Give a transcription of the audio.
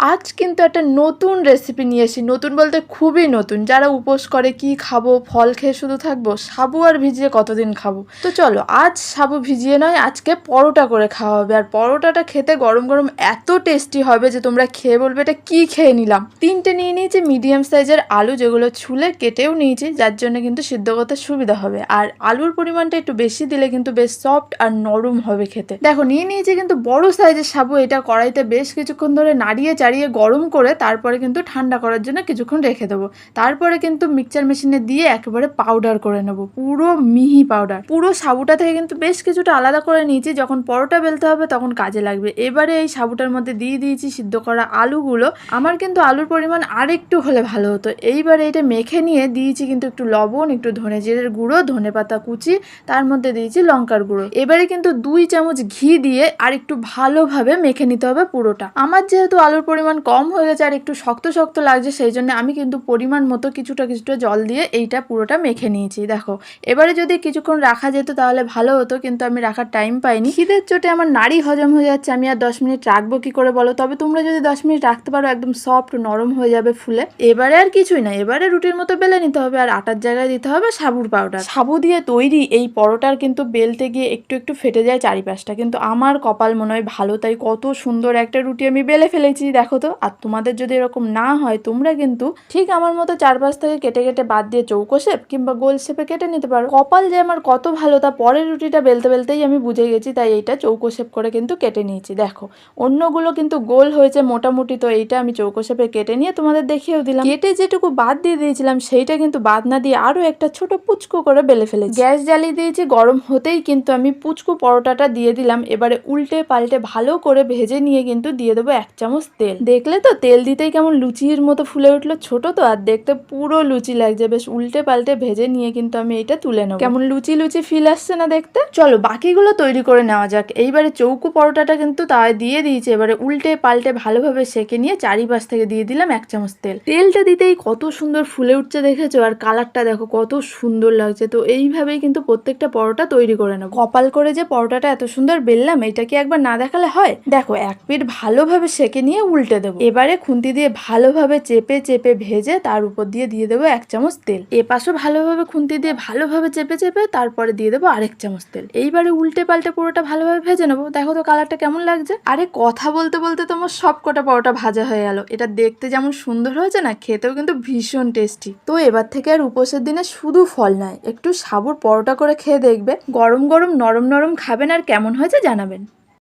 আজ কিন্তু একটা নতুন রেসিপি নিয়ে এসেছি। নতুন বলতে খুবই নতুন। যারা উপোস করে কি খাবো, ফল খেয়ে শুধু থাকবো, সাবু আর ভিজিয়ে কতদিন খাবো। তো চলো আজ সাবু ভিজিয়ে নয়, আজকে পরোটা করে খাওয়া হবে। আর পরোটাটা খেতে গরম গরম এত টেস্টি হবে যে তোমরা খেয়ে বলবে এটা কি খেয়ে নিলাম। 3টে নিয়ে নিয়েছি মিডিয়াম সাইজের আলু, যেগুলো ছুলে কেটেও নিয়েছি, যার জন্য কিন্তু সিদ্ধ করতে সুবিধা হবে। আর আলুর পরিমাণটা একটু বেশি দিলে কিন্তু বেশ সফট আর নরম হবে খেতে। দেখো নিয়ে নিয়েছি কিন্তু বড় সাইজের সাবু। এটা কড়াইতে বেশ কিছুক্ষণ ধরে নাড়িয়ে চাড়িয়ে গরম করে তারপরে কিন্তু ঠান্ডা করার জন্য কিছুক্ষণ রেখে দেবো। তারপরে কিন্তু মিক্সচার মেশিনে দিয়ে একেবারে পাউডার করে নেবো, পুরো মিহি পাউডার। পুরো সাবুটা থেকে কিন্তু বেশ কিছুটা আলাদা করে নিয়েছি, যখন পরোটা বেলতে হবে তখন কাজে লাগবে। এবারে এই সাবুটার মধ্যে দিয়ে দিয়েছি সিদ্ধ করা আলুগুলো। আমার কিন্তু আলুর পরিমাণ আরেকটু হলে ভালো হতো। এইবারে এটা মেখে নিয়ে দিয়েছি কিন্তু একটু লবণ, একটু ধনে জিরের গুঁড়ো, ধনে পাতা কুচি, তার মধ্যে দিয়েছি লঙ্কার গুঁড়ো। এবারে কিন্তু 2 চামচ ঘি দিয়ে আর একটু ভালোভাবে মেখে নিতে হবে পুরোটা। আমার যেহেতু আলুর পরিমাণ কম হয়ে গেছে আর একটু শক্ত শক্ত লাগছে, সেই জন্য আমি কিন্তু পরিমাণ মতো কিছুটা জল দিয়ে এইটা পুরোটা মেখে নিয়েছি। দেখো এবারে যদি কিছুক্ষণ রাখা যেত তাহলে ভালো হতো, কিন্তু আমি রাখার টাইম পাইনি। খিদের চোটে আমার নাড়ি হজম হয়ে যাচ্ছে, আমি আর 10 মিনিট রাখবো কি করে বলো। তবে তোমরা যদি 10 মিনিট রাখতে পারো একদম সফট নরম হয়ে যাবে ফুলে। এবারে আর কিছুই না, এবারে রুটির মতো বেলে নিতে হবে আর আটার জায়গায় দিতে হবে সাবুর পাউডার। সাবু দিয়ে তৈরি এই পরোটার কিন্তু বেলতে গিয়ে একটু একটু ফেটে যায় চারিপাশটা, কিন্তু আমার কপাল মনে হয় ভালো, তাই কত সুন্দর একটা রুটি আমি বেলে ফেলেছি দেখো তো। আর তোমাদের যদি এরকম না হয় তোমরা কিন্তু ঠিক আমার মতো চারপাশ থেকে কেটে কেটে বাদ দিয়ে চৌকো শেপ কিংবা গোল শেপে কেটে নিতে পারো। কপাল যে আমার কত ভালো তা পরের রুটিটা বেলতে বেলতেই আমি বুঝে গেছি, তাই এইটা চৌকো শেপ করে কিন্তু কেটে নিয়েছি। দেখো অন্যগুলো কিন্তু গোল হয়েছে মোটামুটি, তো এইটা আমি চৌকো শেপে কেটে নিয়ে তোমাদের দেখিয়েও দিলাম। কেটে যেটুকু বাদ দিয়ে দিয়েছিলাম সেইটা কিন্তু বাদ না দিয়ে আরো একটা ছোট পুচকু করে বেলে ফেলেছি। গ্যাস জ্বালিয়ে দিয়েছি, গরম হতেই কিন্তু আমি পুচকু পরোটাটা দিয়ে দিলাম। এবারে উল্টে পাল্টে ভালো করে ভেজে নিয়ে কিন্তু দিয়ে দেবো 1 চামচ তেল। দেখলে তো তেল দিতেই কেমন লুচির মতো ফুলে উঠলো, ছোট তো আর দেখতে পুরো লুচি লাগছে। বেশ উল্টে পাল্টে ভেজে নিয়ে কিন্তু আমি এটা তুলে নেবো। কেমন লুচি লুচি ফিল আসছে না দেখতে। চলো বাকিগুলো তৈরি করে নেওয়া যাক। এইবারে চৌকো পরোটাটা কিন্তু তাই দিয়ে দিয়েছি। এবারে উল্টে পাল্টে ভালোভাবে সেঁকে নিয়ে চারিপাশ থেকে দিয়ে দিলাম 1 চামচ তেল। তেলটা দিতেই কত সুন্দর ফুলে উঠছে দেখেছো, আর কালারটা দেখো কত সুন্দর লাগছে। তো এইভাবেই কিন্তু প্রত্যেকটা পরোটা তৈরি করে নেবো। কপাল করে যে পরোটাটা এত সুন্দর বেললাম, এটা কি একবার না দেখালে হয়। দেখো এক পিঠ ভালোভাবে সেঁকে নিয়ে উল্টে দেবো। এবারে খুন্তি দিয়ে ভালোভাবে চেপে চেপে ভেজে তার উপর দিয়ে দেবো 1 চামচ তেল। এপাশও ভালোভাবে খুন্তি দিয়ে ভালোভাবে চেপে চেপে তারপরে দিয়ে দেবো আরেক চামচ তেল। এইবারে উল্টে পাল্টে পুরোটা ভালোভাবে ভেজে নেবো। দেখো তো কালারটা কেমন লাগছে। আরে কথা বলতে বলতে তোমার সব কটা পরোটা ভাজা হয়ে গেল। এটা দেখতে যেমন সুন্দর হয়েছে না, খেতেও কিন্তু ভীষণ টেস্টি। তো এবার থেকে আর উপোসের দিনে শুধু ফল নয়, একটু সাবুর পরোটা করে খেয়ে দেখবে। গরম গরম নরম নরম খাবেন আর কেমন হয়েছে জানাবেন।